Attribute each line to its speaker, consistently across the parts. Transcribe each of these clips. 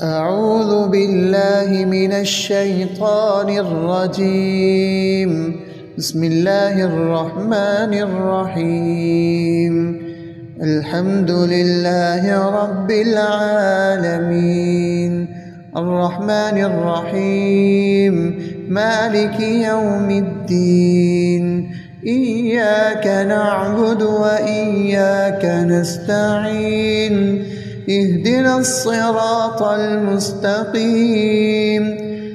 Speaker 1: أعوذ بالله من الشيطان الرجيم. بسم الله الرحمن الرحيم. الحمد لله رب العالمين، الرحمن الرحيم، مالك يوم الدين. إياك نعبد وإياك نستعين. اهدنا الصراط المستقيم،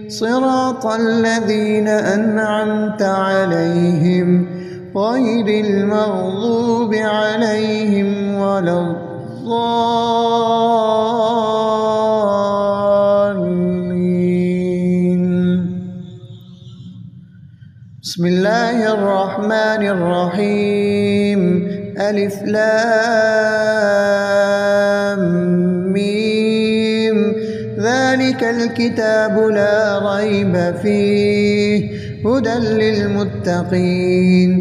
Speaker 1: صراط الذين أنعمت عليهم غير المغضوب عليهم ولا الضالين. بسم الله الرحمن الرحيم. ألف لام ميم. ذلك الكتاب لا ريب فيه، هدى للمتقين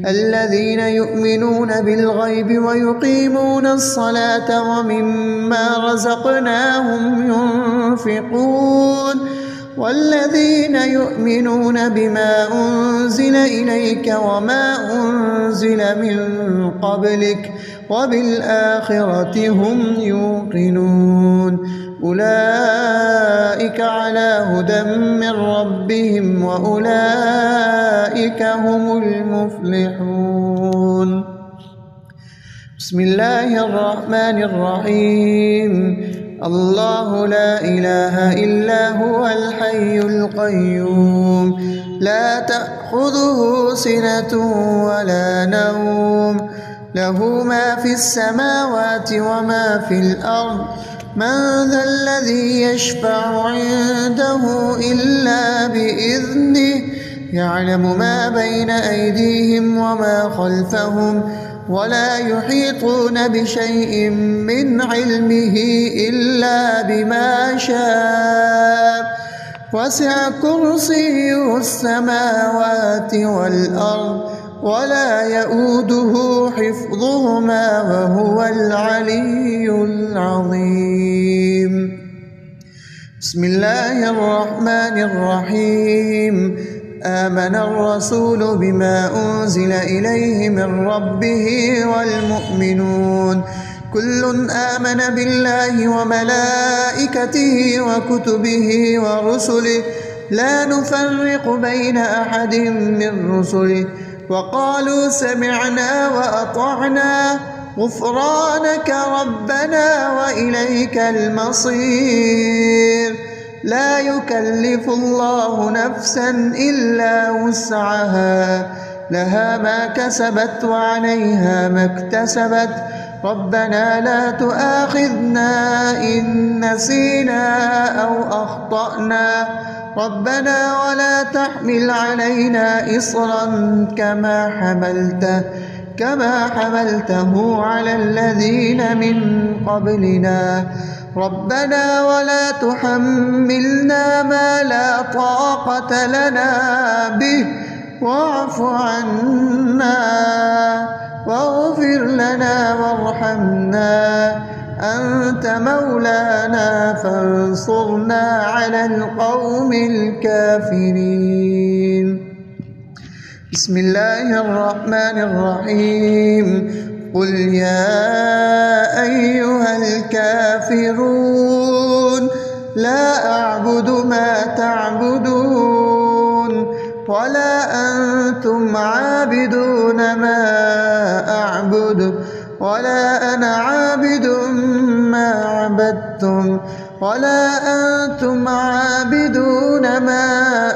Speaker 1: الذين يؤمنون بالغيب ويقيمون الصلاة ومما رزقناهم ينفقون، والذين يؤمنون بما أنزل إليك وما أنزل من قبلك وبالآخرة هم يوقنون. أولئك على هدى من ربهم وأولئك هم المفلحون. بسم الله الرحمن الرحيم. الله لا إله إلا هو الحي القيوم، لا تأخذه سنة ولا نوم، له ما في السماوات وما في الأرض. من ذا الذي يشفع عنده إلا بإذنه، يعلم ما بين أيديهم وما خلفهم، ولا يحيطون بشيء من علمه إلا بما شاء. وسع كرسيه السماوات والأرض ولا يؤوده حفظهما وهو العلي العظيم. بسم الله الرحمن الرحيم. آمن الرسول بما أنزل إليه من ربه والمؤمنون كل آمن بالله وملائكته وكتبه ورسله لا نفرق بين أحد من رسله، وقالوا سمعنا وأطعنا غفرانك ربنا وإليك المصير. لا يكلف الله نفسا إلا وسعها، لها ما كسبت وعليها ما اكتسبت. ربنا لا تؤاخذنا إن نسينا أو أخطأنا، ربنا ولا تحمل علينا إصرا كما حملته على الذين من قبلنا. ربنا ولا تحملنا ما لا طاقة لنا به، واعف عنا واغفر لنا وارحمنا، أنت مولانا فانصرنا على القوم الكافرين. بسم الله الرحمن الرحيم. قل يا أيها الكافرون لا أعبد ما تعبدون ولا أنتم عابدون ما أعبد ولا أنا عابد ما عبدتم ولا أنتم عابدون ما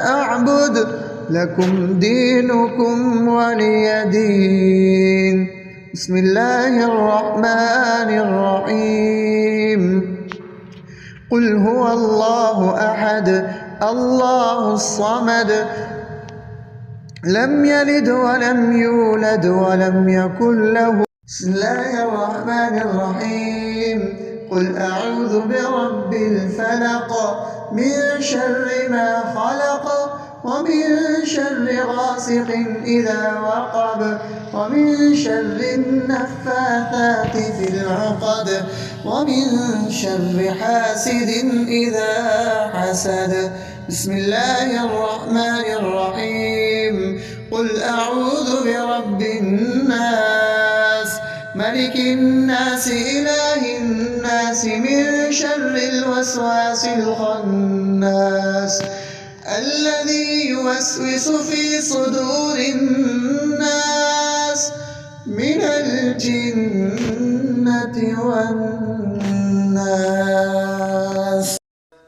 Speaker 1: أعبد، لكم دينكم ولي دين. بسم الله الرحمن الرحيم. قل هو الله أحد الله الصمد، لم يلد ولم يولد ولم يكن له. بسم الله الرحمن الرحيم. قل أعوذ برب الفلق، من شر ما خلق، ومن شر غاسق إذا وقب، ومن شر النفاثات في العقد، ومن شر حاسد إذا حسد. بسم الله الرحمن الرحيم. قل أعوذ برب الناس ملك الناس إله الناس من شر الوسواس الخناس الذي يوسوس في صدور الناس من الجنة والناس.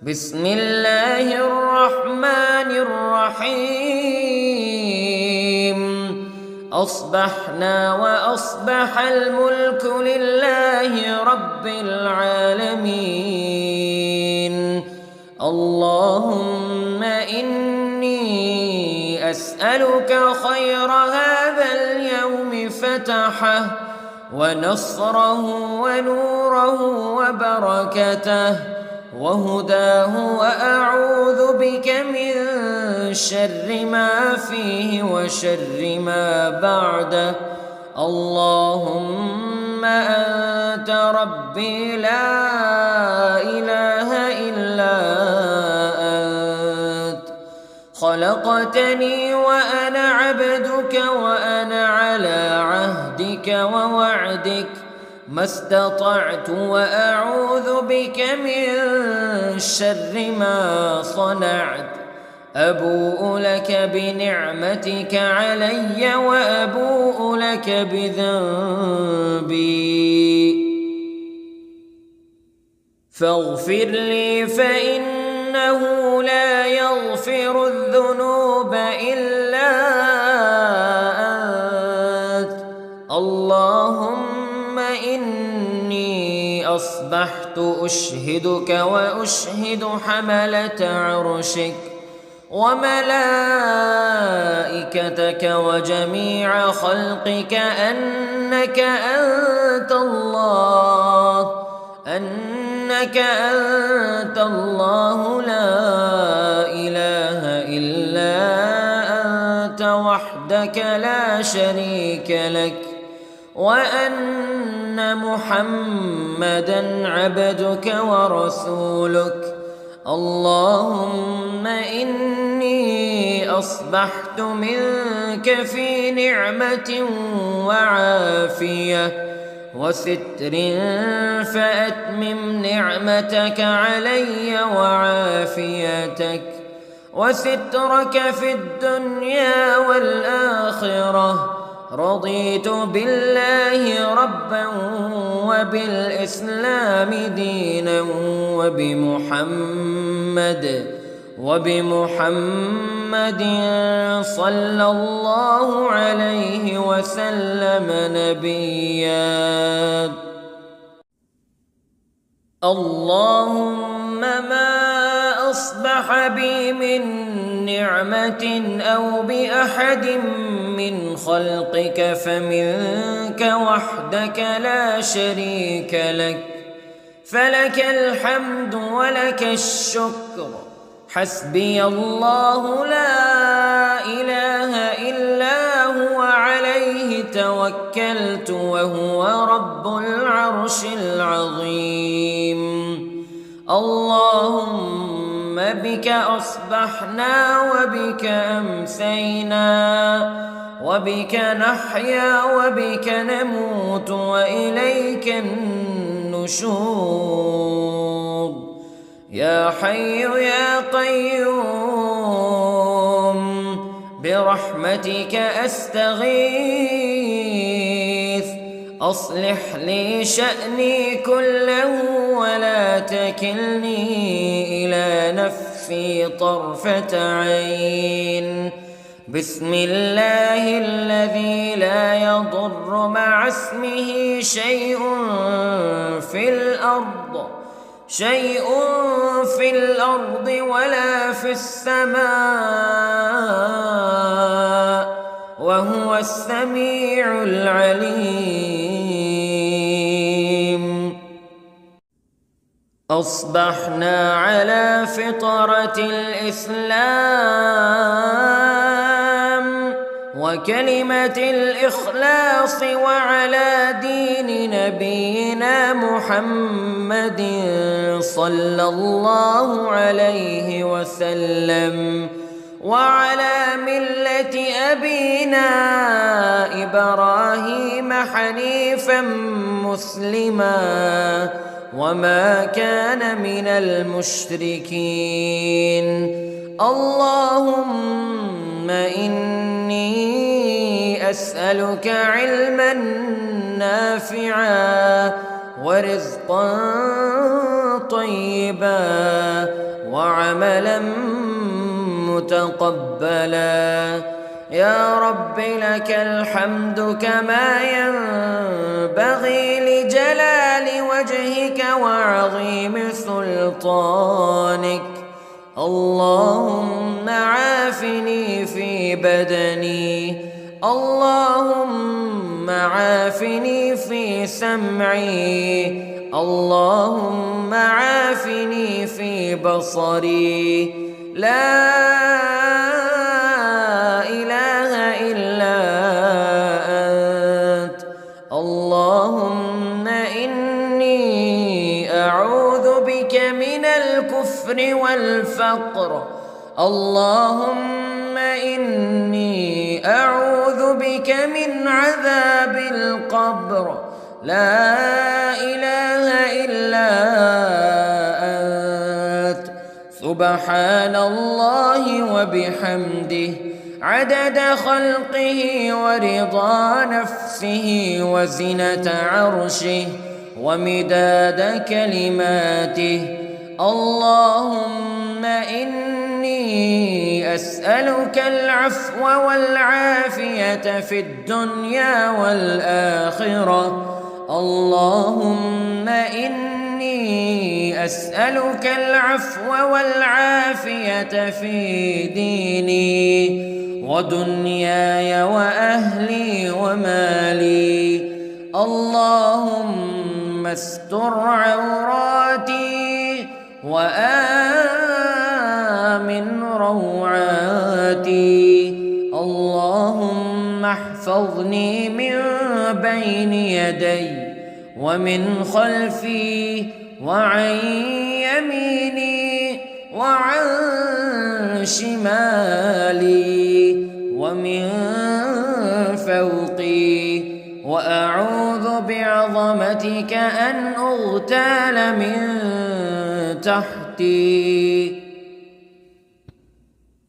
Speaker 2: بسم الله الرحمن الرحيم. أصبحنا وأصبح الملك لله رب العالمين. اللهم إني أسألك خير هذا اليوم فتحه ونصره ونوره وبركته وهداه، وأعوذ بك من شر ما فيه وشر ما بعده. اللهم أنت ربي لا إله إلا أنت، خلقتني وأنا عبدك وأنا على عهدك ووعدك ما استطعت، وأعوذ بك من شر ما صنعت. أبوء لك بنعمتك علي وأبوء لك بذنبي فاغفر لي فإنه لا يغفر الذنوب إلا أنت. اللهم إني أصبحت أشهدك وأشهد حملة عرشك وملائكتك وجميع خلقك أنك أنت الله لا إله إلا أنت وحدك لا شريك لك، وأن محمدًا عبدك ورسولك. اللهم إني أصبحت منك في نعمة وعافية وستر، فأتمم نعمتك علي وعافيتك وسترك في الدنيا والآخرة. رضيت بالله ربا وبالإسلام دينا وبمحمد صلى الله عليه وسلم نبيا. اللهم ما أصبح بي من نعمة أو بأحد من خلقك فمنك وحدك لا شريك لك، فلك الحمد ولك الشكر. حسبي الله لا إله إلا هو عليه توكلت وهو رب العرش العظيم. اللهم بك أصبحنا وبك أمسينا وبك نحيا وبك نموت وإليك النشور. يا حي يا قيوم برحمتك أستغيث، أصلح لي شأني كله ولا تكلني إلى نفسي طرفة عين. بسم الله الذي لا يضر مع اسمه شيء في الأرض ولا في السماء وهو السميع العليم. أصبحنا على فطرة الإسلام وكلمة الإخلاص وعلى دين نبينا محمد صلى الله عليه وسلم وعلى ملة أبينا إبراهيم حنيفا مسلما وما كان من المشركين. اللهم إني أسألك علما نافعا ورزقا طيبا وعملا متقبلا. يا رب لك الحمد كما ينبغي لجلال وجهك وعظيم سلطانك. اللهم عافني في بدني، اللهم عافني في سمعي، اللهم عافني في بصري. لا إله إلا أنت. اللهم إني أعوذ بك من الكفر والفقر. اللهم إني أعوذ بك من عذاب القبر. لا إله إلا أنت. سبحان الله وبحمده عدد خلقه ورضا نفسه وزنة عرشه ومداد كلماته. اللهم إني أسألك العفو والعافية في الدنيا والآخرة. اللهم إني أسألك العفو والعافية في ديني ودنياي وأهلي ومالي. اللهم استر عوراتي وآمن روعاتي. اللهم احفظني من بين يدي ومن خلفي وعن يميني وعن شمالي ومن فوقي، وأعوذ بعظمتك أن أغتال من تحتي.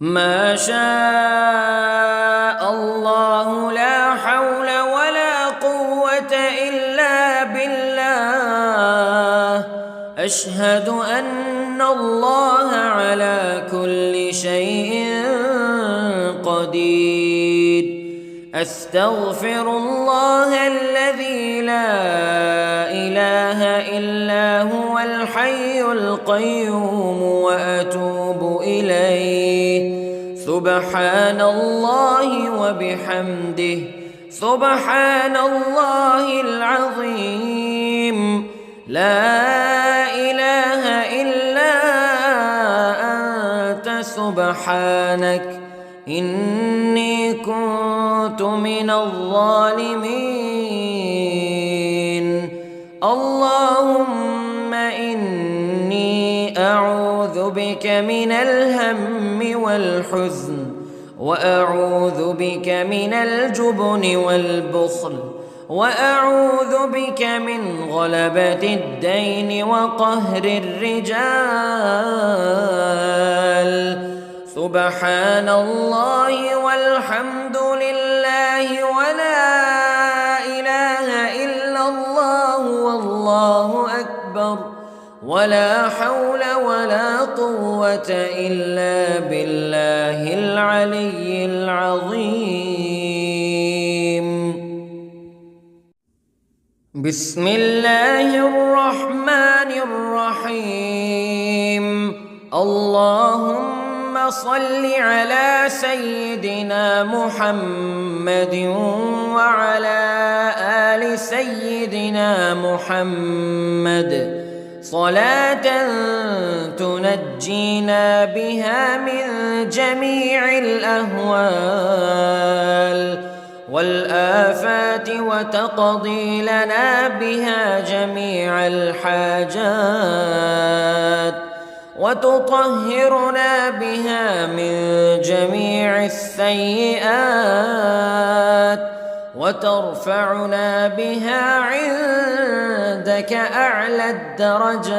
Speaker 2: ما شاء الله لا حول ولا قوة إلا بالله. أشهد أن الله على كل شيء قدير. أستغفر الله الذي لا إله إلا هو الحي القيوم وأتوب إليه. سبحان الله وبحمده سبحان الله العظيم. لا إله إلا أنت سبحانك إني كنت من الظالمين. اللهم إني أعوذ بك من الهم والحزن وأعوذ بك من الجبن والبخل وأعوذ بك من غلبة الدين وقهر الرجال. سبحان الله والحمد لله ولا إله إلا الله والله أكبر ولا حول ولا قوة إلا بالله العلي العظيم. بسم الله الرحمن الرحيم. اللهم صل على سيدنا محمد وعلى آل سيدنا محمد. صلاة تنجينا بها من جميع الأهوال والآفات وتقضي لنا بها جميع الحاجات وتطهرنا بها من جميع السيئات وترفعنا بها عندك أعلى الدرجات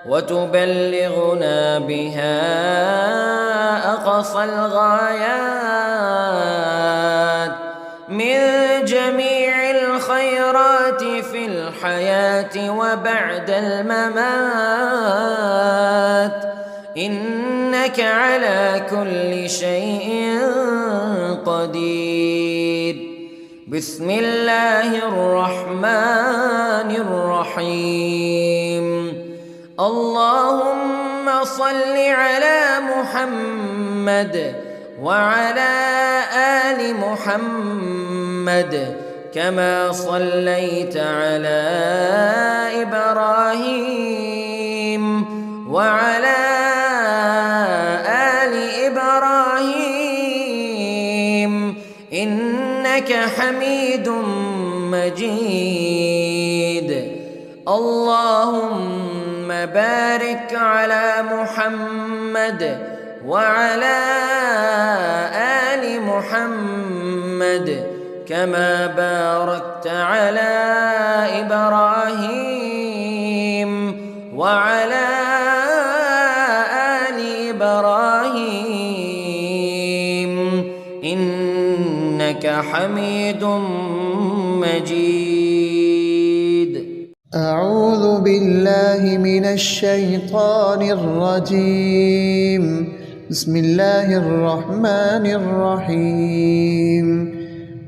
Speaker 2: وتبلغنا بها أقصى الغايات من جميع الخيرات في الحياة وبعد الممات إنك على كل شيء قدير. بسم الله الرحمن الرحيم. اللهم صل على محمد وعلى آل محمد كما صليت على إبراهيم وعلى آل إبراهيم إنك حميد مجيد. اللهم بارك على محمد وعلى آل محمد كما باركت على إبراهيم وعلى آل إبراهيم إنك حميد مجيد.
Speaker 1: أعوذ بالله من الشيطان الرجيم. بسم الله الرحمن الرحيم.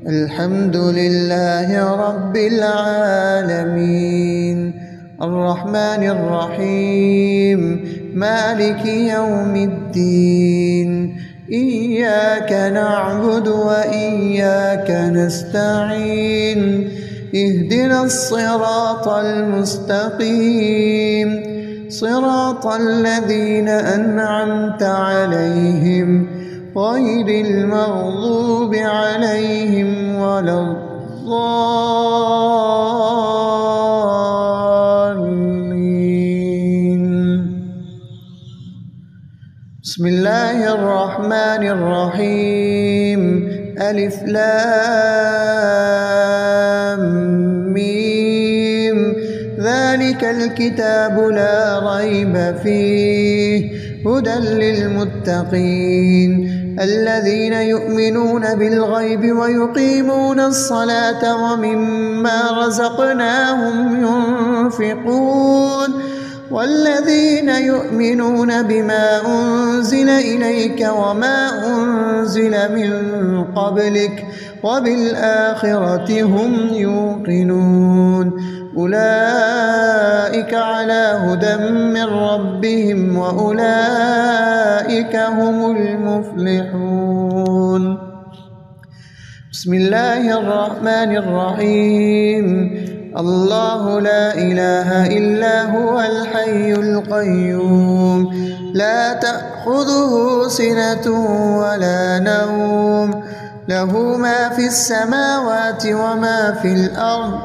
Speaker 1: الحمد لله رب العالمين الرحمن الرحيم مالك يوم الدين إياك نعبد وإياك نستعين اهدنا الصراط المستقيم صراط الذين أنعمت عليهم غير المغضوب عليهم ولا الضالين. بسم الله الرحمن الرحيم. ألف لام ميم ذلك الكتاب لا ريب فيه هدى للمتقين الذين يؤمنون بالغيب ويقيمون الصلاة ومما رزقناهم ينفقون والذين يؤمنون بما أنزل إليك وما أنزل من قبلك وبالآخرة هم يوقنون أولئك على هدى من ربهم وأولئك هم المفلحون. بسم الله الرحمن الرحيم. الله لا إله إلا هو الحي القيوم لا تأخذه سنة ولا نوم له ما في السماوات وما في الأرض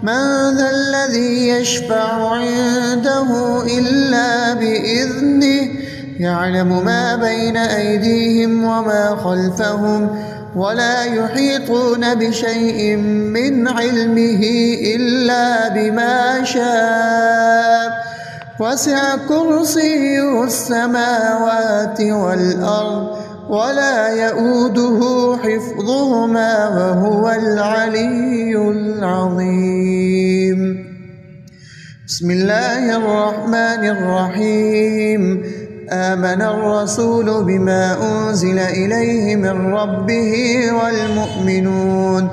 Speaker 1: من ذا الذي يشفع عنده إلا بإذنه يعلم ما بين أيديهم وما خلفهم ولا يحيطون بشيء من علمه إلا بما شاء وسع كرسيه السماوات والأرض ولا يؤوده حفظهما وهو العلي العظيم. بسم الله الرحمن الرحيم. آمن الرسول بما أنزل إليه من ربه والمؤمنون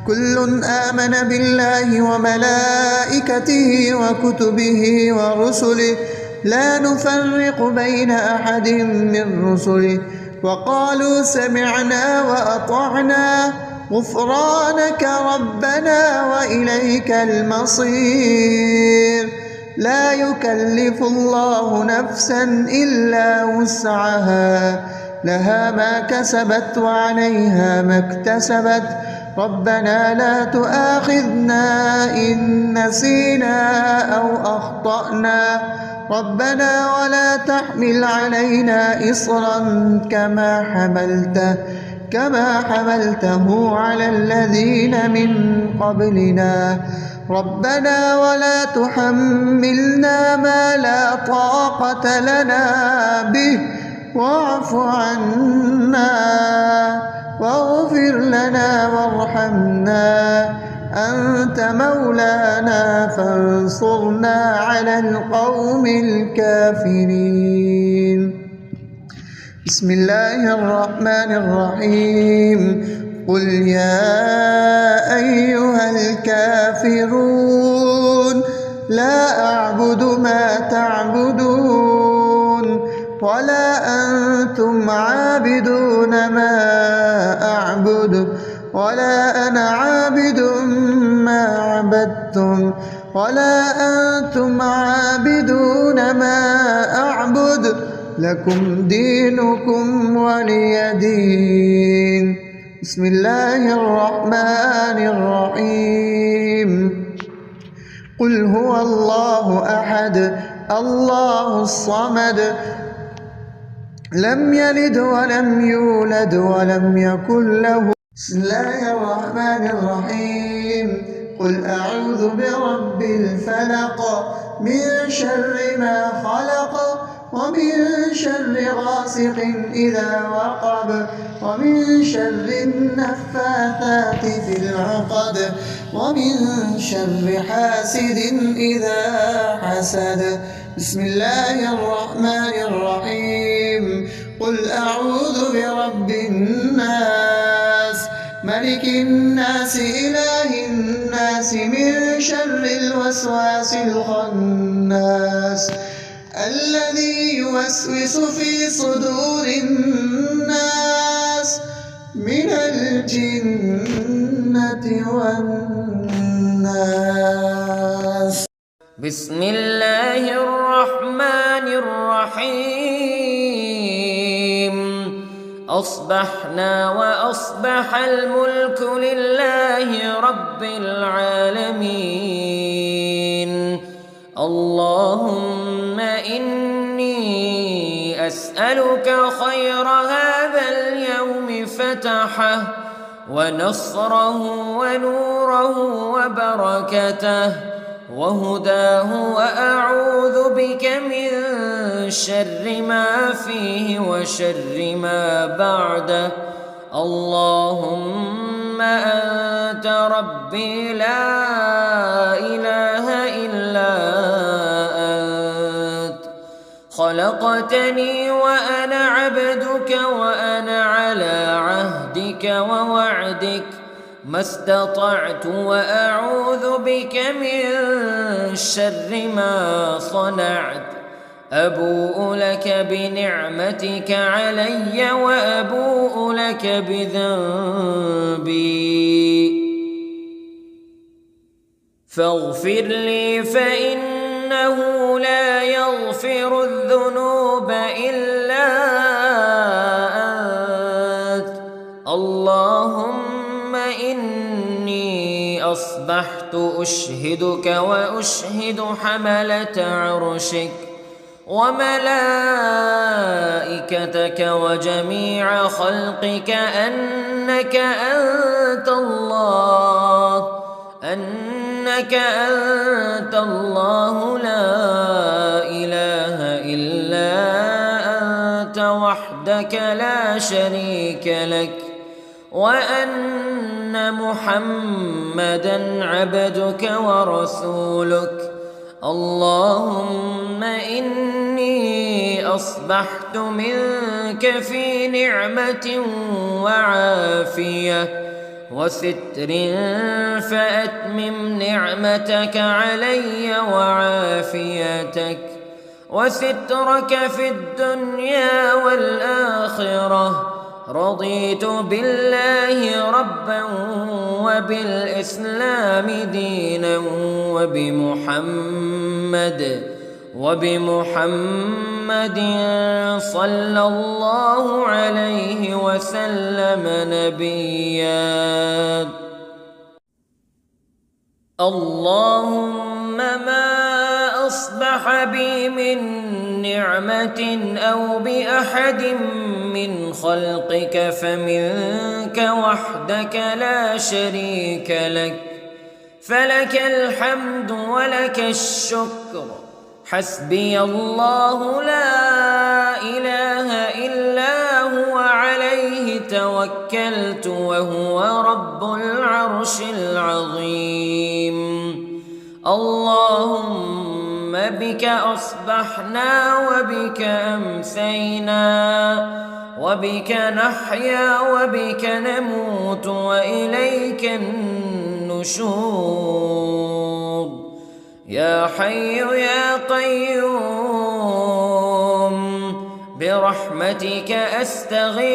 Speaker 1: كل آمن بالله وملائكته وكتبه ورسله لا نفرق بين أحد من رسله وقالوا سمعنا وأطعنا غفرانك ربنا وإليك المصير. لا يكلف الله نفسا إلا وسعها، لها ما كسبت وعليها ما اكتسبت. ربنا لا تؤاخذنا إن نسينا أو أخطأنا. ربنا ولا تحمل علينا إصرا كما حملته على الذين من قبلنا. ربنا ولا تحملنا ما لا طاقة لنا به، واعف عنا واغفر لنا وارحمنا، أنت مولانا فانصرنا على القوم الكافرين. بسم الله الرحمن الرحيم. قل يا أيها الكافرون لا أعبد ما تعبدون ولا أنتم عابدون ما أعبد ولا أنا عابد ما عبدتم ولا أنتم عابدون ما أعبد، لكم دينكم ولي دين. بسم الله الرحمن الرحيم. قل هو الله أحد الله الصمد لم يلد ولم يولد ولم يكن له. بسم الله الرحمن الرحيم. قل أعوذ برب الفلق من شر ما خلق ومن شر غاسق إذا وقب ومن شر النفاثات في العقد ومن شر حاسد إذا حسد. بسم الله الرحمن الرحيم. قل أعوذ برب الناس ملك الناس إله الناس من شر الوسواس الخناس الذي يوسوس في صدور الناس من الجنة والناس.
Speaker 2: بسم الله الرحمن الرحيم. أصبحنا وأصبح الملك لله رب العالمين. اللهم إني أسألك خير هذا اليوم فتحه ونصره ونوره وبركته وهداه، وأعوذ بك من شر ما فيه وشر ما بعده. اللهم أنت ربي لا إله إلا أنت، خلقتني وأنا عبدك وأنا على عهدك ووعدك ما استطعت، وأعوذ بك من شر ما صنعت. أبوء لك بنعمتك علي وأبوء لك بذنبي فاغفر لي فإنه لا يغفر الذنوب إلا أنت. اللهم إني أصبحت أشهدك وأشهد حملة عرشك وملائكتك وجميع خلقك أنك أنت الله لا إله إلا أنت وحدك لا شريك لك، وأن محمدًا عبدك ورسولك. اللهم إني أصبحت منك في نعمة وعافية وستر، فأتمم نعمتك علي وعافيتك وسترك في الدنيا والآخرة. رضيت بالله ربا وبالإسلام دينا وبمحمد صلى الله عليه وسلم نبيا. اللهم ما أصبح بي من نعمة أو بأحد من خلقك فمنك وحدك لا شريك لك، فلك الحمد ولك الشكر. حسبي الله لا إله إلا هو عليه توكلت وهو رب العرش العظيم. اللهم بك أصبحنا وبك أمسينا وبك نحيا وبك نموت وإليك النشور. يا حي يا قيوم برحمتك أستغيث،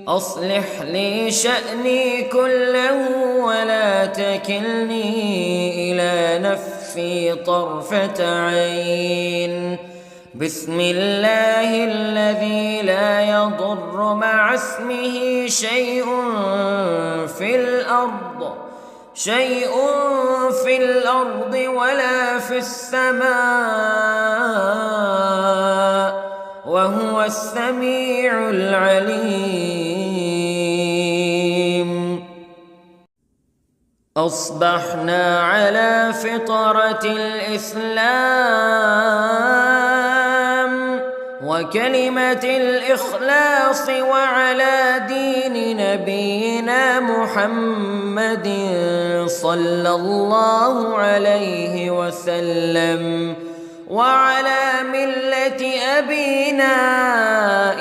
Speaker 2: أصلح لي شأني كله ولا تكلني إلى نفسي طرفة عين. بسم الله الذي لا يضر مع اسمه شيء في الأرض ولا في السماء وهو السميع العليم. أصبحنا على فطرة الإسلام وكلمة الإخلاص وعلى دين نبينا محمد صلى الله عليه وسلم وعلى ملة أبينا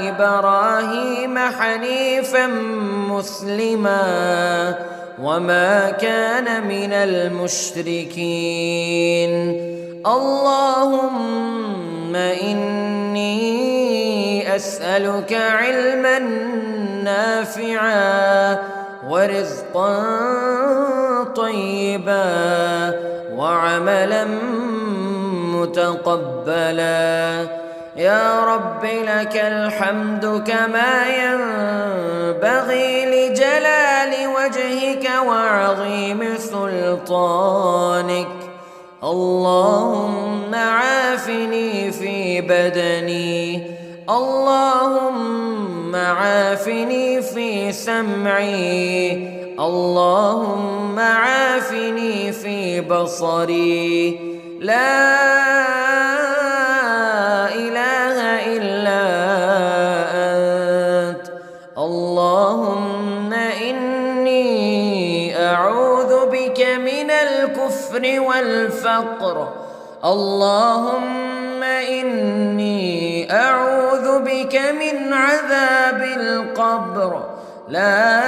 Speaker 2: إبراهيم حنيفا مسلما وما كان من المشركين. اللهم إني أسألك علما نافعا ورزقا طيبا وعملا متقبلا. يا رب لك الحمد كما ينبغي لجلال وجهك وعظيم سلطانك. اللهم عافني في بدني، اللهم عافني في سمعي، اللهم عافني في بصري. لا إله إلا أنت. اللهم إني أعوذ بك من الكفر والفقر. اللهم إني أعوذ بك من عذاب القبر. لا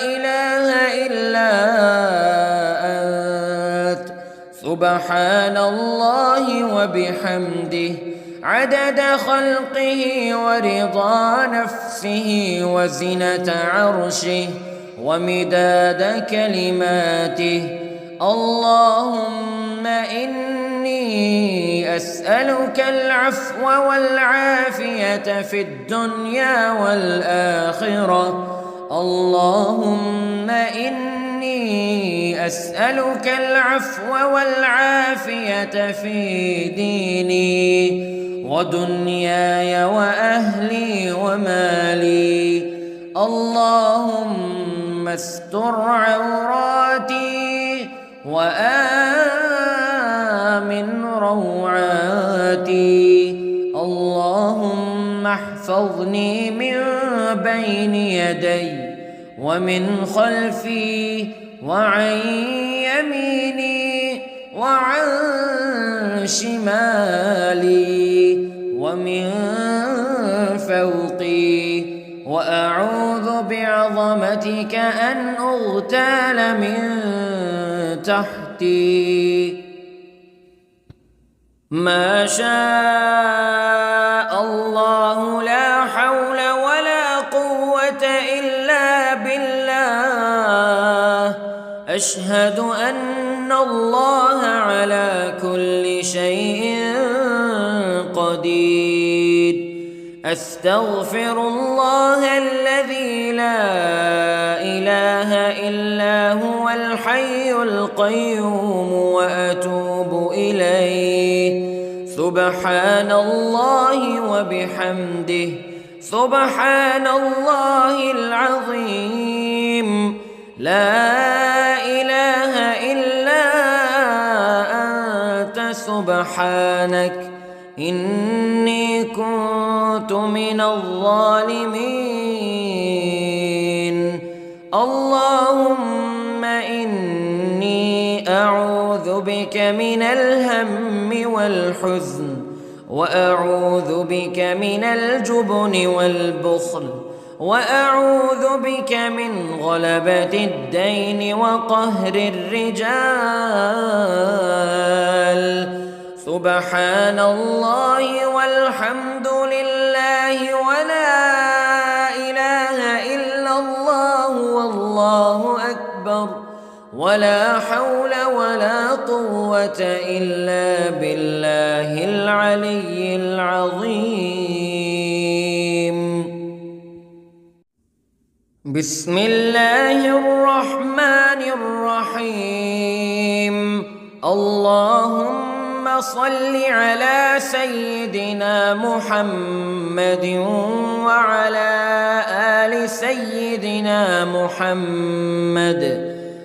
Speaker 2: إله إلا أنت. سبحان الله وبحمده عدد خلقه ورضا نفسه وزنة عرشه ومداد كلماته. اللهم إني أسألك العفو والعافية في الدنيا والآخرة. اللهم إني أسألك العفو والعافية في ديني ودنياي وأهلي ومالي. اللهم استر عوراتي وآمن روعاتي. اللهم احفظني من بين يدي ومن خلفي وعن يميني وعن شمالي ومن فوقي، وأعوذ بعظمتك أن أغتال من تحتي. ما شاء الله لا حول أشهد أن الله على كل شيء قدير. أستغفر الله الذي لا إله إلا هو الحي القيوم وأتوب إليه. سبحان الله وبحمده، سبحان الله العظيم. لا إله إلا أنت سبحانك إني كنت من الظالمين. اللهم إني أعوذ بك من الهم والحزن، وأعوذ بك من الجبن والبخل، وأعوذ بك من غلبة الدين وقهر الرجال. سبحان الله والحمد لله ولا إله إلا الله والله أكبر، ولا حول ولا قوة إلا بالله العلي العظيم. بسم الله الرحمن الرحيم. اللهم صل على سيدنا محمد وعلى آل سيدنا محمد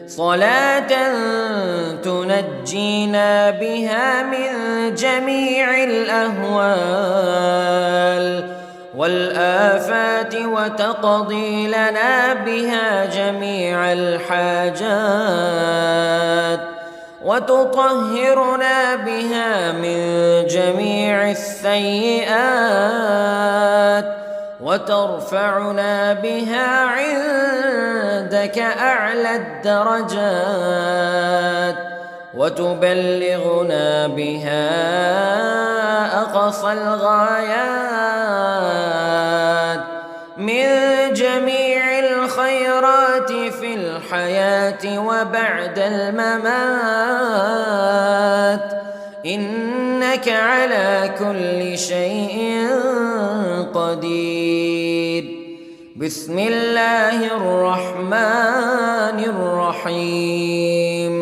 Speaker 2: صلاة تنجينا بها من جميع الأهوال والآفات، وتقضي لنا بها جميع الحاجات، وتطهرنا بها من جميع السيئات، وترفعنا بها عندك أعلى الدرجات، وتبلغنا بها أقصى الغايات من جميع الخيرات في الحياة وبعد الممات، إنك على كل شيء قدير. بسم الله الرحمن الرحيم.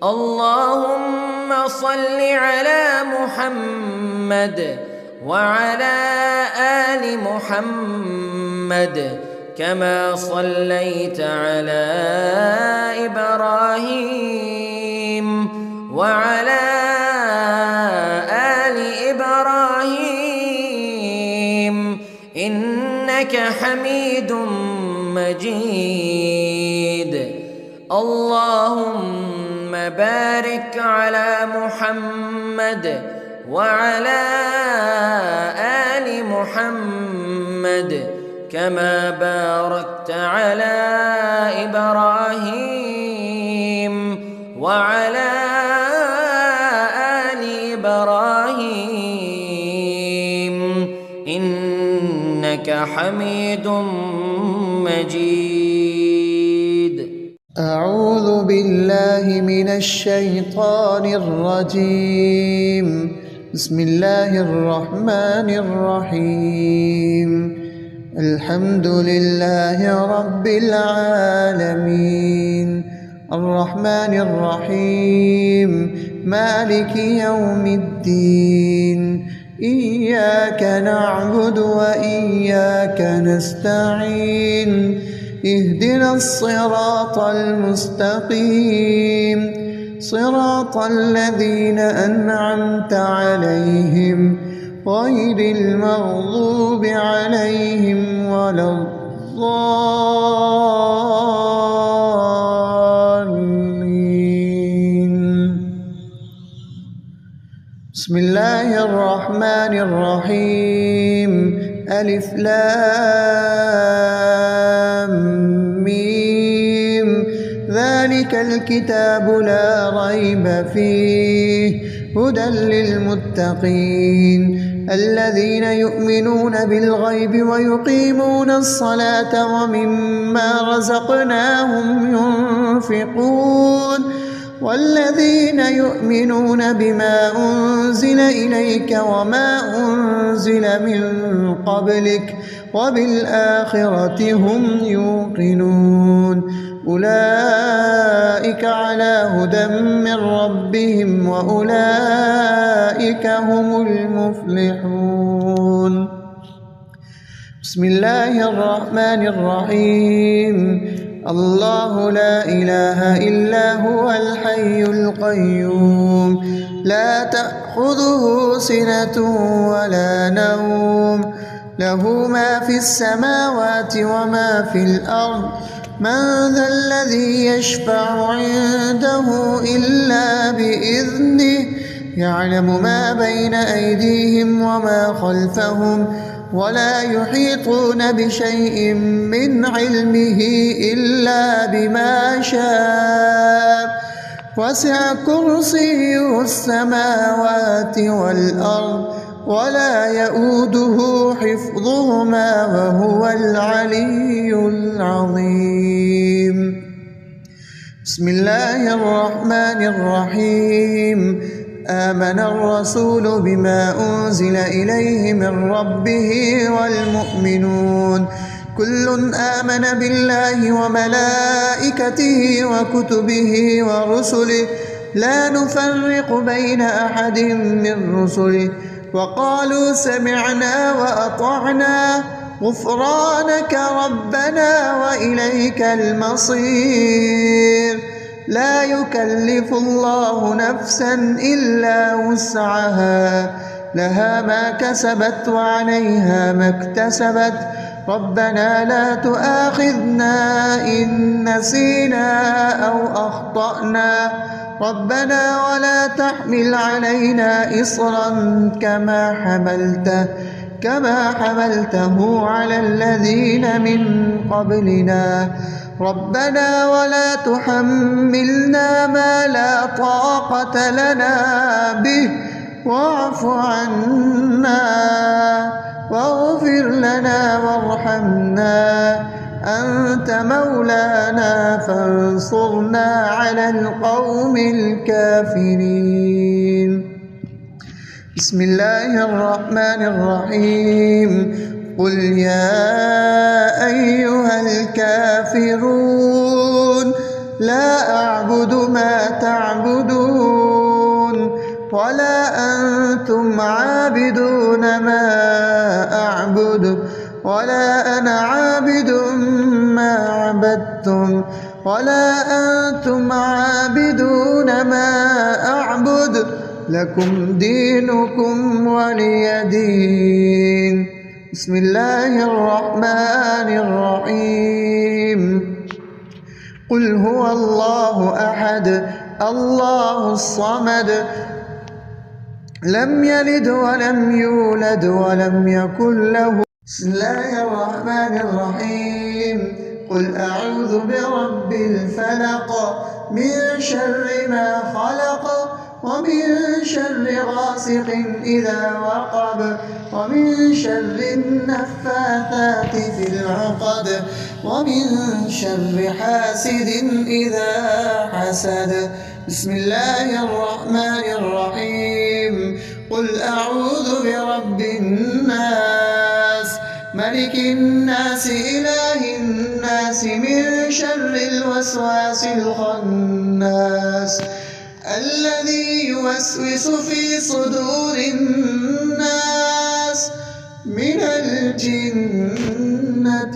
Speaker 2: اللهم صل على محمد وعلى آل محمد كما صليت على إبراهيم وعلى آل إبراهيم إنك حميد مجيد. اللهم بارك على محمد وعلى آل محمد كما باركت على إبراهيم وعلى آل إبراهيم إنك حميد مجيد.
Speaker 1: أعوذ بالله من الشيطان الرجيم. بسم الله الرحمن الرحيم. الحمد لله رب العالمين، الرحمن الرحيم، مالك يوم الدين. إياك نعبد وإياك نستعين. اهدنا الصراط المستقيم، صراط الذين أنعمت عليهم غير المغضوب عليهم ولا الضالين. بسم الله الرحمن الرحيم. ألف لام ميم. ذلك الكتاب لا ريب فيه هدى للمتقين الذين يؤمنون بالغيب ويقيمون الصلاة ومما رزقناهم ينفقون والذين يؤمنون بما أنزل إليك وما أنزل من قبلك وبالآخرة هم يوقنون أولئك على هدى من ربهم وأولئك هم المفلحون. بسم الله الرحمن الرحيم. الله لا إله إلا هو الحي القيوم لا تأخذه سنة ولا نوم له ما في السماوات وما في الأرض من ذا الذي يشفع عنده إلا بإذنه يعلم ما بين أيديهم وما خلفهم ولا يحيطون بشيء من علمه إلا بما شاء وسع كرسيه السماوات والأرض ولا يؤوده حفظهما وهو العلي العظيم. بسم الله الرحمن الرحيم. آمن الرسول بما أنزل إليه من ربه والمؤمنون كل آمن بالله وملائكته وكتبه ورسله لا نفرق بين أحد من رسله وقالوا سمعنا وأطعنا غفرانك ربنا وإليك المصير. لا يكلف الله نفسا إلا وسعها لها ما كسبت وعليها ما اكتسبت ربنا لا تؤاخذنا إن نسينا أو أخطأنا ربنا ولا تحمل علينا إصرا كما حملته على الذين من قبلنا ربنا ولا تحملنا ما لا طاقة لنا به واعف عنا واغفر لنا وارحمنا أنت مولانا فانصرنا على القوم الكافرين. بسم الله الرحمن الرحيم. قل يا أيها الكافرون لا أعبد ما تعبدون ولا أنتم عابدون ما أعبد ولا أنا عابد ما عبدتم ولا أنتم عابدون ما أعبد لكم دينكم ولي دين. بسم الله الرحمن الرحيم. قل هو الله أحد الله الصمد لم يلد ولم يولد ولم يكن له. بسم الله الرحمن الرحيم. قل أعوذ برب الفلق من شر ما خلق ومن شر غاسق إذا وقب ومن شر النفاثات في العقد ومن شر حاسد إذا حسد. بسم الله الرحمن الرحيم. قل أعوذ برب الناس ملك الناس إله الناس من شر الوسواس الخناس الذي يوسوس في صدور الناس من الجنة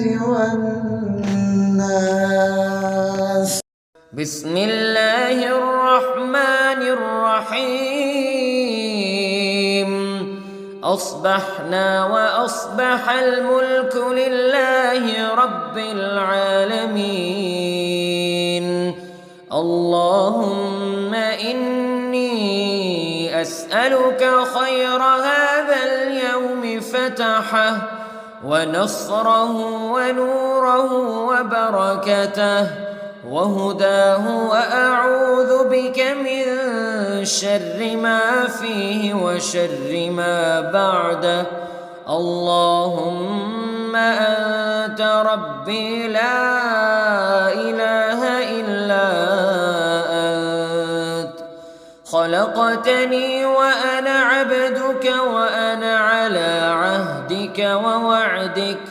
Speaker 1: والناس.
Speaker 2: بسم الله الرحمن الرحيم. أصبحنا وأصبح الملك لله رب العالمين. اللهم إني أسألك خير هذا اليوم فتحه ونصره ونوره وبركته وهداه وأعوذ بك من شر ما فيه وشر ما بعده. اللهم أنت ربي لا إله إلا أنت، خلقتني وأنا عبدك وأنا على عهدك ووعدك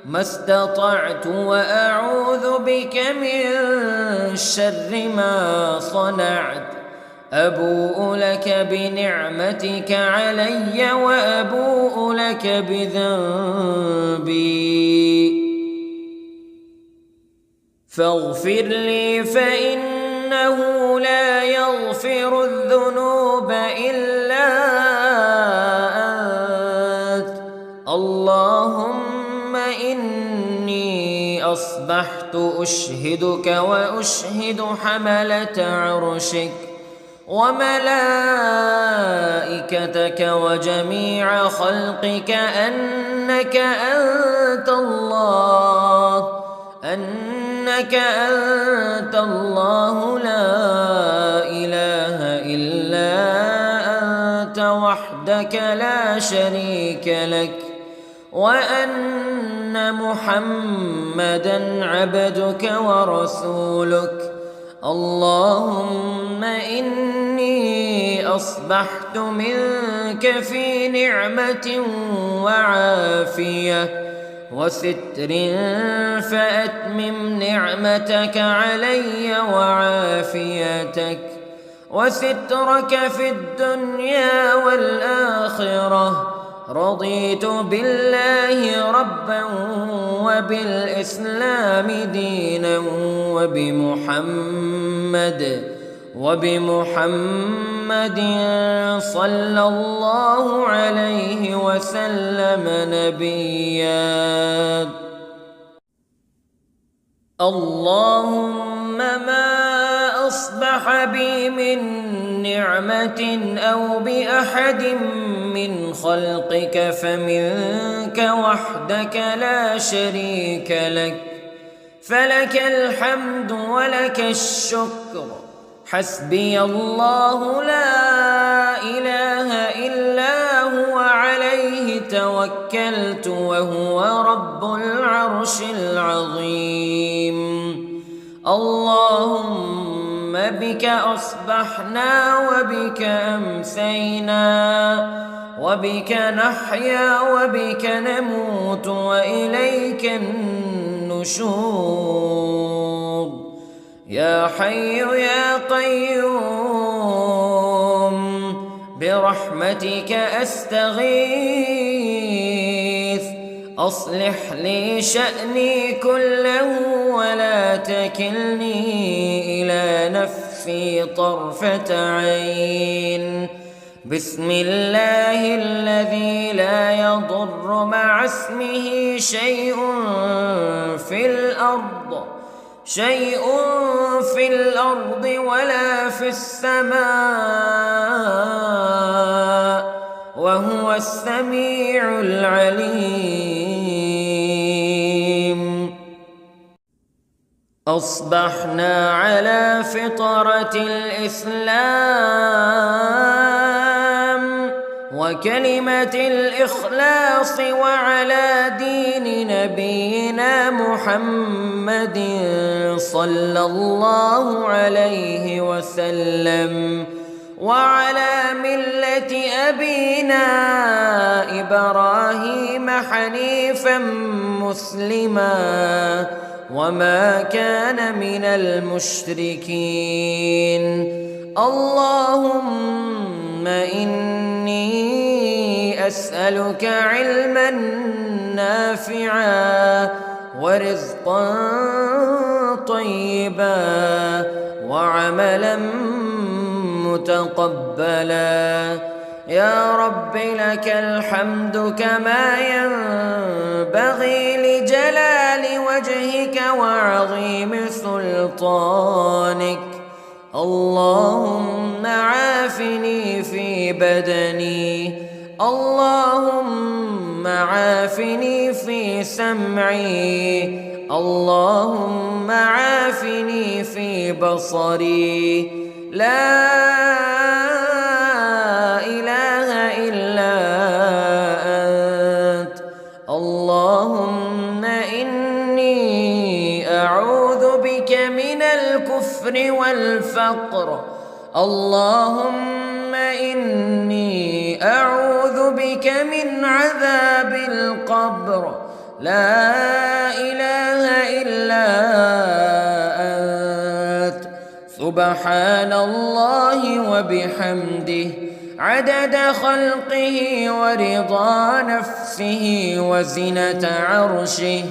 Speaker 2: ما استطعت، وأعوذ بك من شر ما صنعت. أبوء لك بنعمتك علي وأبوء لك بذنبي فاغفر لي فإنه لا يغفر الذنوب إلا أنت. اللهم إني أصبحت أشهدك وأشهد حملة عرشك وملائكتك وجميع خلقك أنك أنت الله لا إله إلا أنت وحدك لا شريك لك، وأن محمدًا عبدك ورسولك. اللهم إني أصبحت منك في نعمة وعافية وستر، فأتمم نعمتك علي وعافيتك وسترك في الدنيا والآخرة. رضيت بالله ربا وبالإسلام دينا وبمحمد صلى الله عليه وسلم نبيا. اللهم ما أصبح بي من نعمة أو بأحد من خلقك فمنك وحدك لا شريك لك، فلك الحمد ولك الشكر. حسبي الله لا إله إلا هو عليه توكلت وهو رب العرش العظيم. اللهم بك أصبحنا وبك أمسينا وبك نحيا وبك نموت وإليك النشور. يا حي يا قيوم برحمتك أستغيث، أصلح لي شأني كله ولا تكلني إلى نفسي طرفة عين. بسم الله الذي لا يضر مع اسمه شيء في الأرض ولا في السماء وهو السميع العليم. أصبحنا على فطرة الإسلام وكلمة الإخلاص وعلى دين نبينا محمد صلى الله عليه وسلم وعلى ملة أبينا إبراهيم حنيفا مسلما وما كان من المشركين. اللهم إني أسألك علما نافعا ورزقا طيبا وعملا متقبلا. يا رب لك الحمد كما ينبغي لجلال وجهك وعظيم سلطانك. اللهم عافني في بدني، اللهم عافني في سمعي، اللهم عافني في في بصري لا إله إلا أنت اللهم إني أعوذ بك من الكفر والفقر اللهم إني أعوذ بك من عذاب القبر لا إله إلا أنت سبحان الله وبحمده عدد خلقه ورضا نفسه وزنة عرشه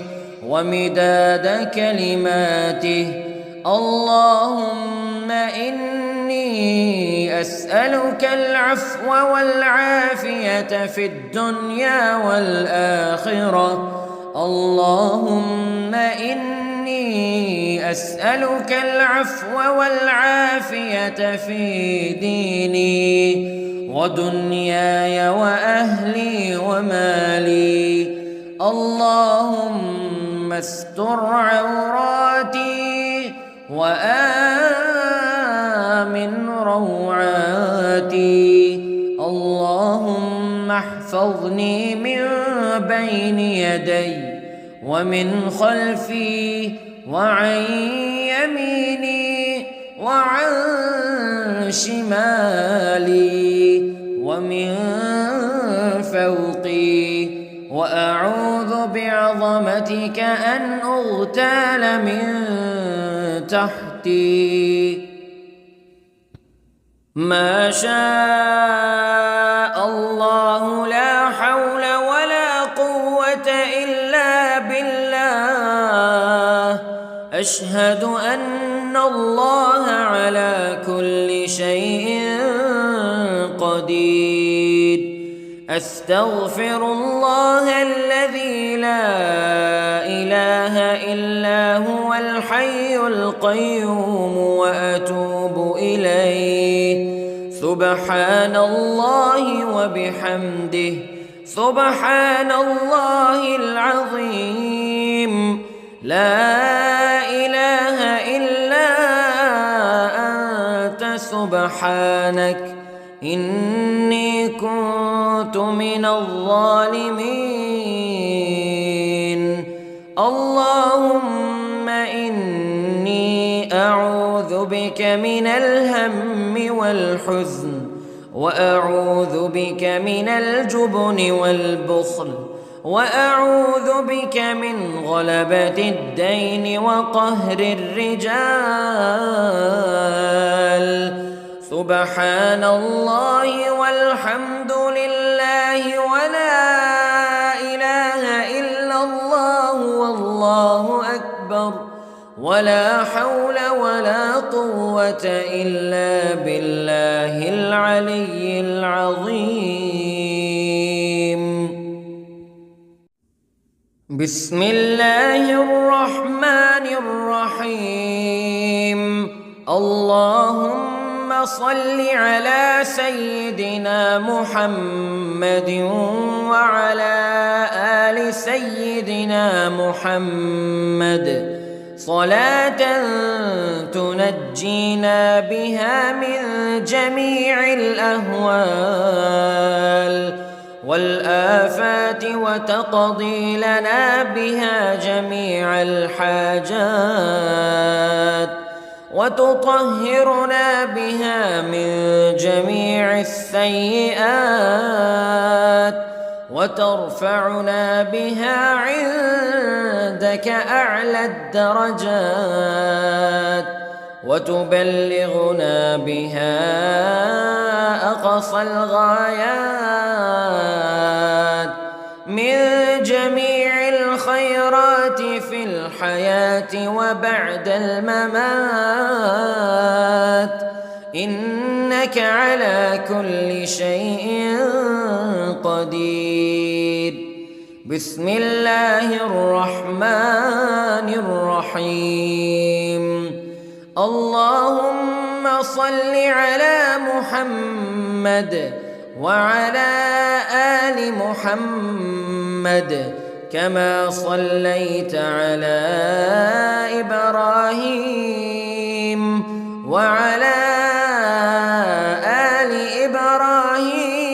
Speaker 2: ومداد كلماته اللهم إني أسألك العفو والعافية في الدنيا والآخرة اللهم إني أسألك العفو والعافية في ديني ودنياي وأهلي ومالي اللهم استر عوراتي وآمن روعاتي اللهم احفظني من بين يدي ومن خلفي وعن يميني وعن شمالي ومن فوقي وأعوذ بعظمتك أن أغتال من تحتي ما شاء الله لا حول ولا قوة إلا بالله أشهد أن الله على كل شيء قدير أستغفر الله الذي لا إله إلا هو الحي القيوم وأتوب إليه سبحان الله وبحمده سبحان الله العظيم لا إله إلا أنت سبحانك إني كنت من الظالمين اللهم إني أعوذ بك من الهم والحزن وأعوذ بك من الجبن والبخل وأعوذ بك من غلبة الدين وقهر الرجال سبحان الله والحمد لله ولا إله إلا الله والله أكبر ولا حول ولا قوة إلا بالله العلي العظيم بسم الله الرحمن الرحيم اللهم صل على سيدنا محمد وعلى آل سيدنا محمد صلاة تنجينا بها من جميع الأهوال والآفات وتقضي لنا بها جميع الحاجات وتطهرنا بها من جميع السيئات وترفعنا بها عندك أعلى الدرجات وتبلغنا بها أقصى الغايات من جميع الخيرات في الحياة وبعد الممات إنك على كل شيء قدير بسم الله الرحمن الرحيم اللهم صل على محمد وعلى آل محمد كما صليت على إبراهيم وعلى آل إبراهيم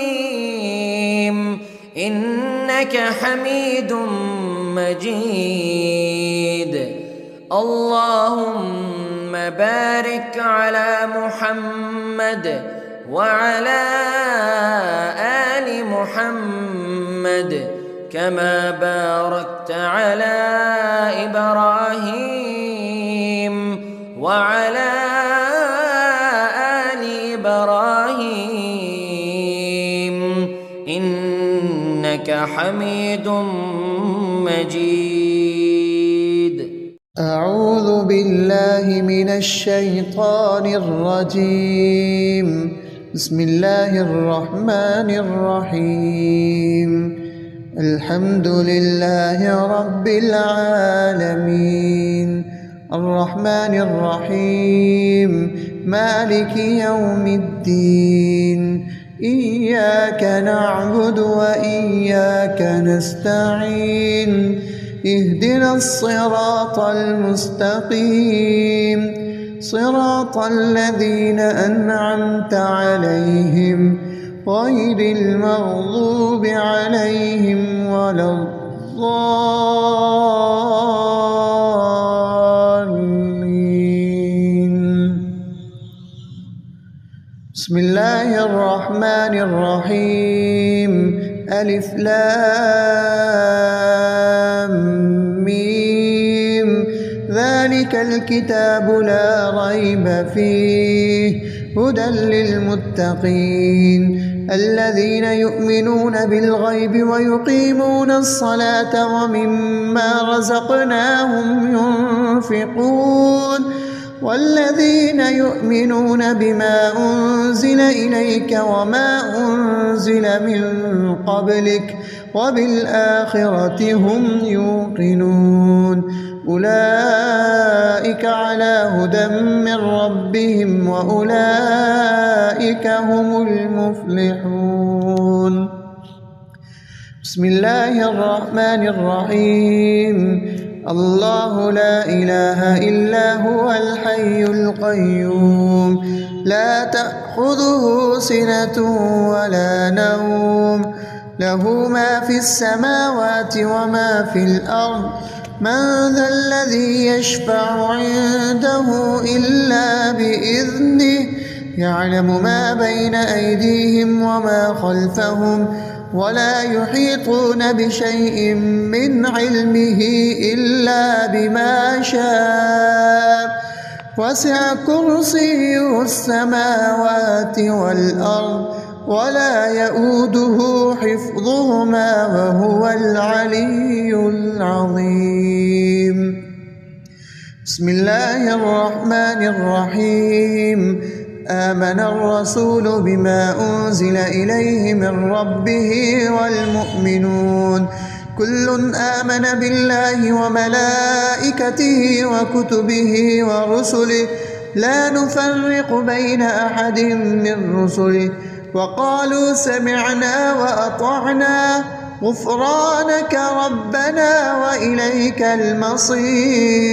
Speaker 2: إنك حميد مجيد. اللهم بارك على محمد وعلى آل محمد كما باركت على إبراهيم وعلى آل إبراهيم إنك حميد مجيد.
Speaker 1: أعوذ بالله من الشيطان الرجيم. بسم الله الرحمن الرحيم. الحمد لله رب العالمين الرحمن الرحيم مالك يوم الدين إياك نعبد وإياك نستعين اهدنا الصراط المستقيم صراط الذين أنعمت عليهم غير المغضوب عليهم ولا الضالين. بسم الله الرحمن الرحيم. ألف لام ميم. ذلك الكتاب لا ريب فيه هدى للمتقين الذين يؤمنون بالغيب ويقيمون الصلاة ومما رزقناهم ينفقون والذين يؤمنون بما أنزل إليك وما أنزل من قبلك وبالآخرة هم يوقنون أولئك على هدى من ربهم وأولئك هم المفلحون. بسم الله الرحمن الرحيم. الله لا إله إلا هو الحي القيوم لا تأخذه سنة ولا نوم له ما في السماوات وما في الأرض من ذا الذي يشفع عنده إلا بإذنه يعلم ما بين أيديهم وما خلفهم ولا يحيطون بشيء من علمه إلا بما شاء وسع كرسيه السماوات والأرض ولا يؤوده حفظهما وهو العلي العظيم. بسم الله الرحمن الرحيم. آمن الرسول بما أنزل إليه من ربه والمؤمنون كل آمن بالله وملائكته وكتبه ورسله لا نفرق بين أحد من رسله وقالوا سمعنا وأطعنا غفرانك ربنا وإليك المصير.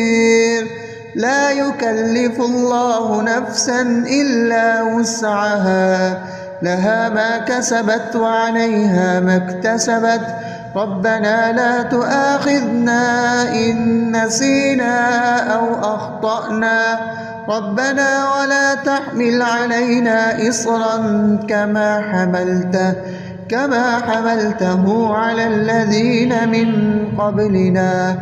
Speaker 1: لا يكلف الله نفسا إلا وسعها لها ما كسبت وعليها ما اكتسبت ربنا لا تؤاخذنا إن نسينا أو أخطأنا ربنا ولا تحمل علينا إصرا كما حملته على الذين من قبلنا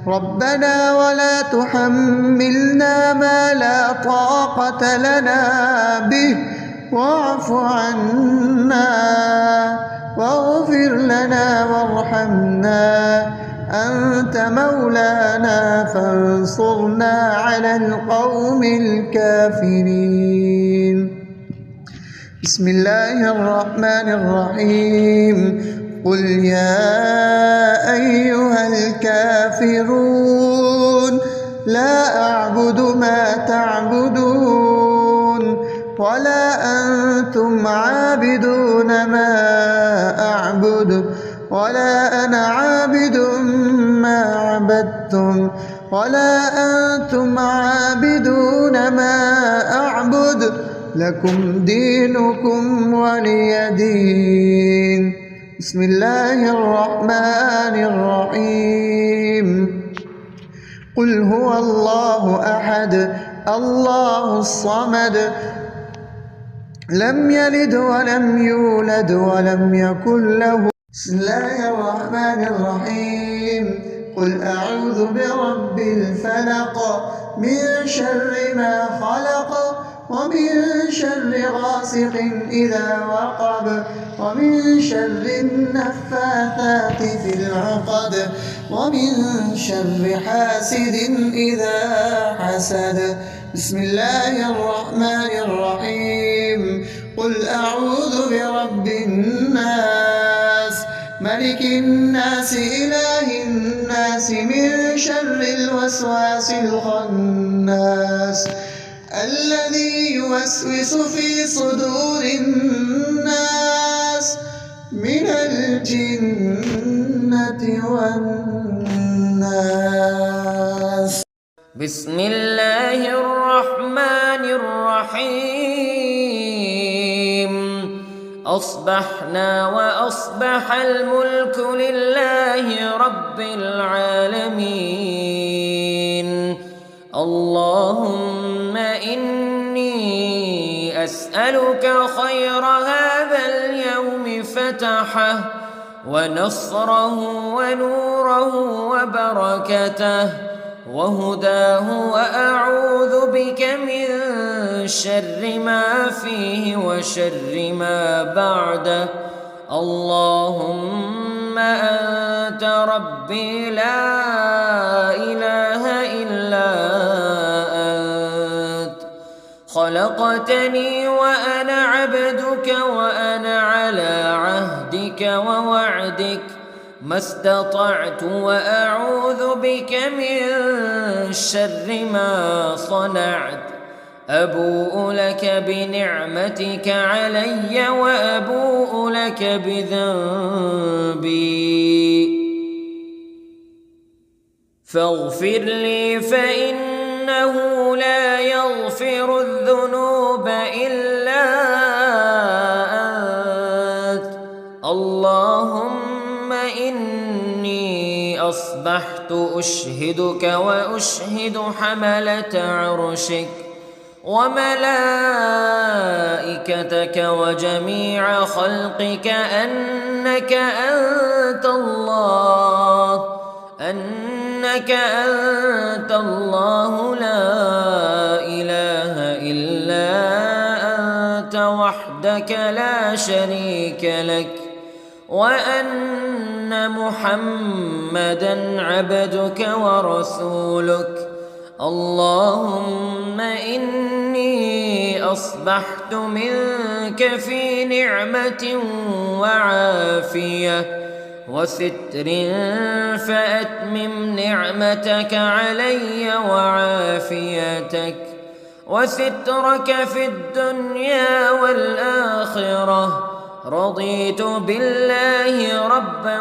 Speaker 1: ربنا ولا تحملنا ما لا طاقة لنا به واعف عنا واغفر لنا وارحمنا أنت مولانا فانصرنا على القوم الكافرين. بسم الله الرحمن الرحيم. قل يا أيها الكافرون لا أعبد ما تعبدون ولا أنتم عابدون ما أعبد ولا أنا عابد ما عبدتم ولا أنتم عابدون ما أعبد لكم دينكم ولي دين. بسم الله الرحمن الرحيم. قل هو الله أحد الله الصمد لم يلد ولم يولد ولم يكن له. بسم الله الرحمن الرحيم. قل أعوذ برب الفلق من شر ما خلق ومن شر غاسق إذا وقب ومن شر النفاثات في العقد ومن شر حاسد إذا حسد. بسم الله الرحمن الرحيم. قل أعوذ برب الناس ملك الناس إله الناس من شر الوسواس الخناس الذي يوسوس في صدور الناس من الجنة والناس.
Speaker 2: بسم الله الرحمن الرحيم. أصبحنا وأصبح الملك لله رب العالمين. اللهم إني أسألك خير هذا اليوم فتحه ونصره ونوره وبركته وهداه وأعوذ بك من شر ما فيه وشر ما بعده. اللهم أنت ربي لا إله إلا أنت خلقتني وأنا عبدك وأنا على عهدك ووعدك ما استطعت وأعوذ بك من شر ما صنعت. أبوء لك بنعمتك علي وأبوء لك بذنبي فاغفر لي فإنه لا يغفر الذنوب إلا أنت. اللهم إني أصبحت أشهدك وأشهد حملة عرشك وملائكتك وجميع خلقك أنك أنت الله لا إله إلا أنت وحدك لا شريك لك وأن محمدًا عبدك ورسولك. اللهم إني أصبحت منك في نعمة وعافية وستر فأتمم نعمتك علي وعافيتك وسترك في الدنيا والآخرة. رضيت بالله ربا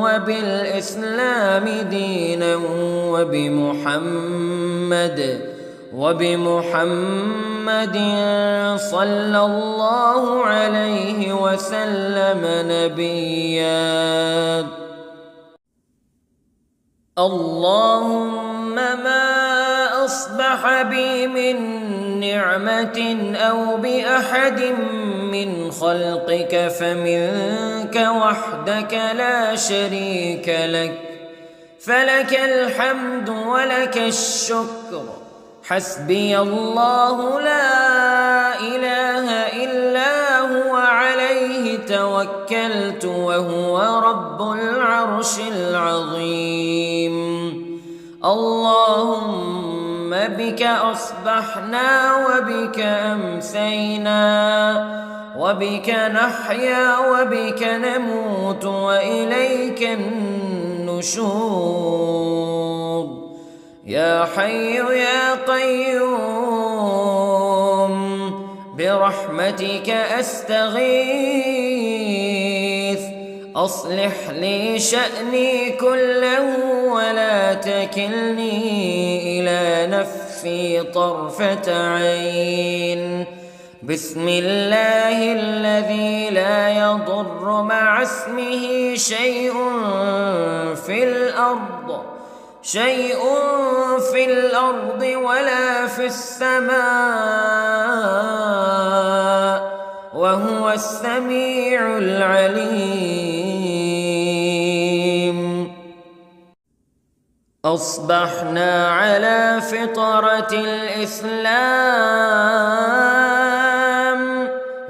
Speaker 2: وبالإسلام دينا وبمحمد صلى الله عليه وسلم نبيا. اللهم ما أصبح بي من نعمة أو بأحد من خلقك فمنك وحدك لا شريك لك فلك الحمد ولك الشكر. حسبي الله لا إله إلا هو عليه توكلت وهو رب العرش العظيم. اللهم بك أصبحنا وبك أمسينا وبك نحيا وبك نموت وإليك النشور. يا حي يا قيوم برحمتك أستغيث. أصلح لي شأني كله ولا تكلني إلى نفسي طرفة عين. بسم الله الذي لا يضر مع اسمه شيء في الأرض ولا في السماء وهو السميع العليم. أصبحنا على فطرة الإسلام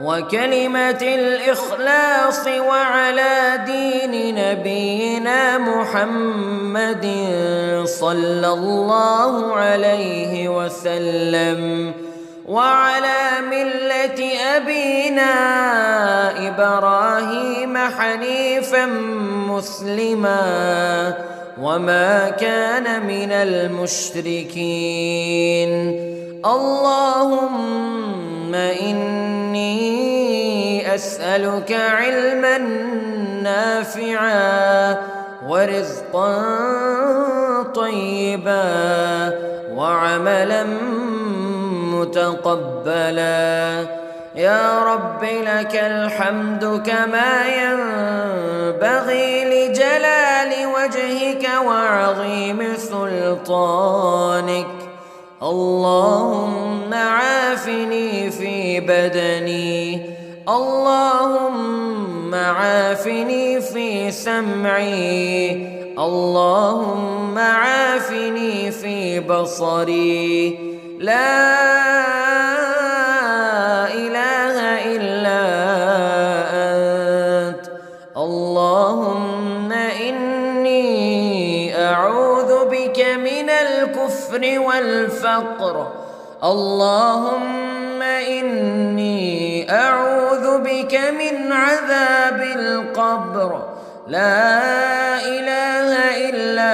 Speaker 2: وكلمة الإخلاص وعلى دين نبينا محمد صلى الله عليه وسلم وعلى ملة أبينا إبراهيم حنيفا مسلما وما كان من المشركين. اللهم إني أسألك علما نافعا ورزقا طيبا وعملا متقبلا. يا رب لك الحمد كما ينبغي لجلال وجهك وعظيم سلطانك. اللهم عافني في بدني، اللهم عافني في سمعي، اللهم عافني في بصري. لا إله إلا أنت. اللهم إني أعوذ بك من الكفر والفقر. اللهم إني أعوذ بك من عذاب القبر. لا إله إلا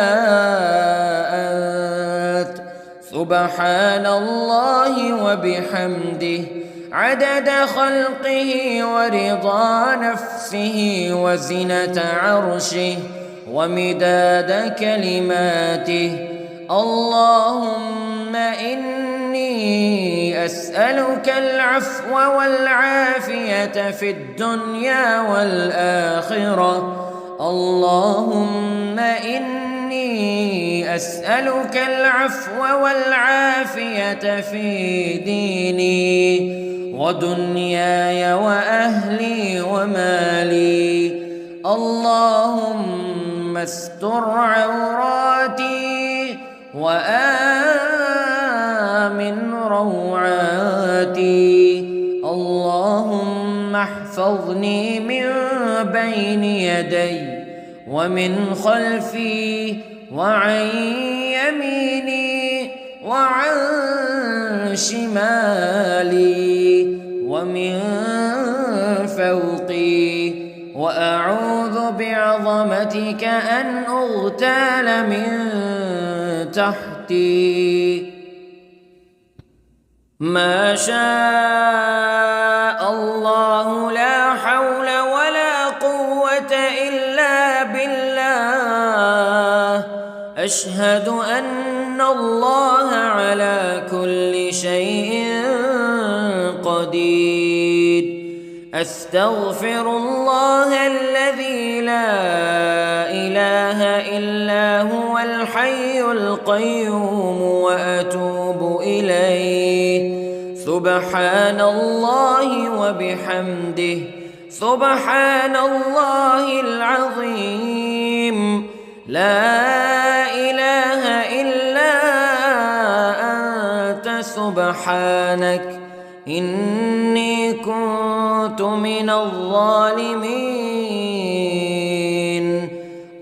Speaker 2: أنت. سبحان الله وبحمده عدد خلقه ورضا نفسه وزنة عرشه ومداد كلماته. اللهم إني أسألك العفو والعافية في الدنيا والآخرة. اللهم إني أسألك العفو والعافية في ديني ودنياي وأهلي ومالي. اللهم استر عوراتي وآمن روعاتي. اللهم احفظني من بين يدي ومن خلفي وعن يميني وعن شمالي ومن فوقي، وأعوذ بعظمتك أن أغتال من تحتي. ما شاء الله لا حول ولا قوة إلا بالله. أشهد أن الله على كل شيء قدير. أستغفر الله الذي لا إله إلا هو الحي القيوم وأتوب إليه. سبحان الله وبحمده سبحان الله العظيم. لا إله إلا أنت سبحانك إني كنت من الظالمين.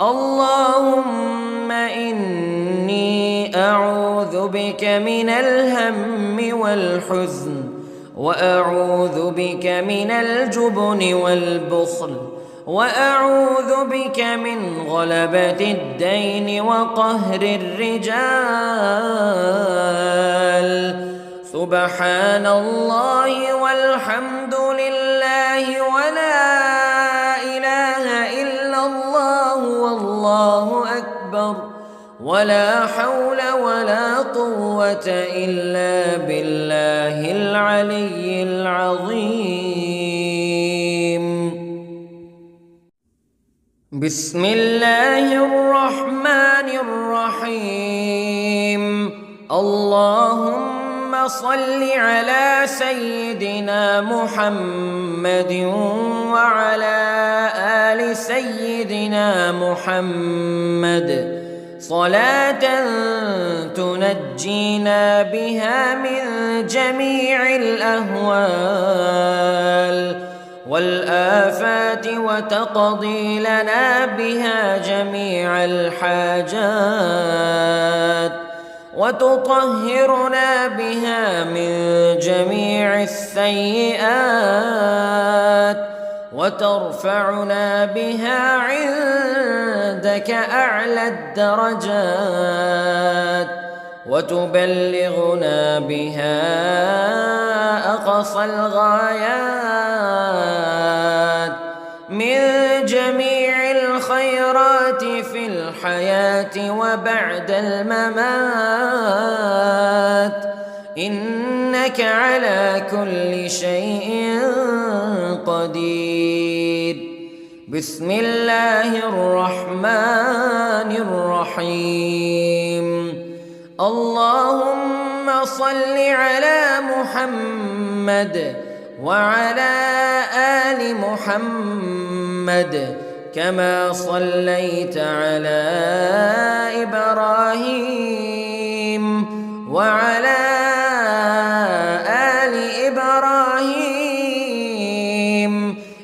Speaker 2: اللهم إني أعوذ بك من الهم والحزن وأعوذ بك من الجبن والبخل وأعوذ بك من غلبة الدين وقهر الرجال. سبحان الله والحمد لله ولا إله إلا ولا حول ولا قوة إلا بالله العلي العظيم. بسم الله الرحمن الرحيم. اللهم صل على سيدنا محمد وعلى آل سيدنا محمد صلاة تنجينا بها من جميع الأهوال والآفات وتقضي لنا بها جميع الحاجات وتطهرنا بها من جميع السيئات وترفعنا بها عندك أعلى الدرجات وتبلغنا بها أقصى الغايات من جميع الخيرات في الحياة وبعد الممات، إنك على كل شيء قدير. بسم الله الرحمن الرحيم. اللهم صل على محمد وعلى آل محمد كما صليت على إبراهيم وعلى آل إبراهيم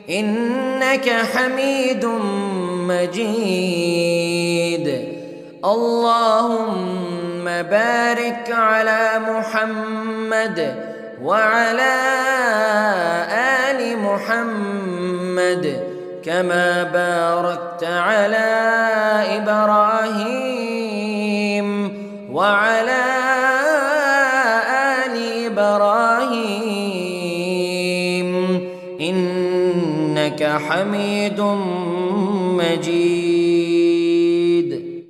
Speaker 2: إنك حميد مجيد. اللهم بارك على محمد وعلى آل محمد كما باركت على إبراهيم وعلى آل إبراهيم إنك حميد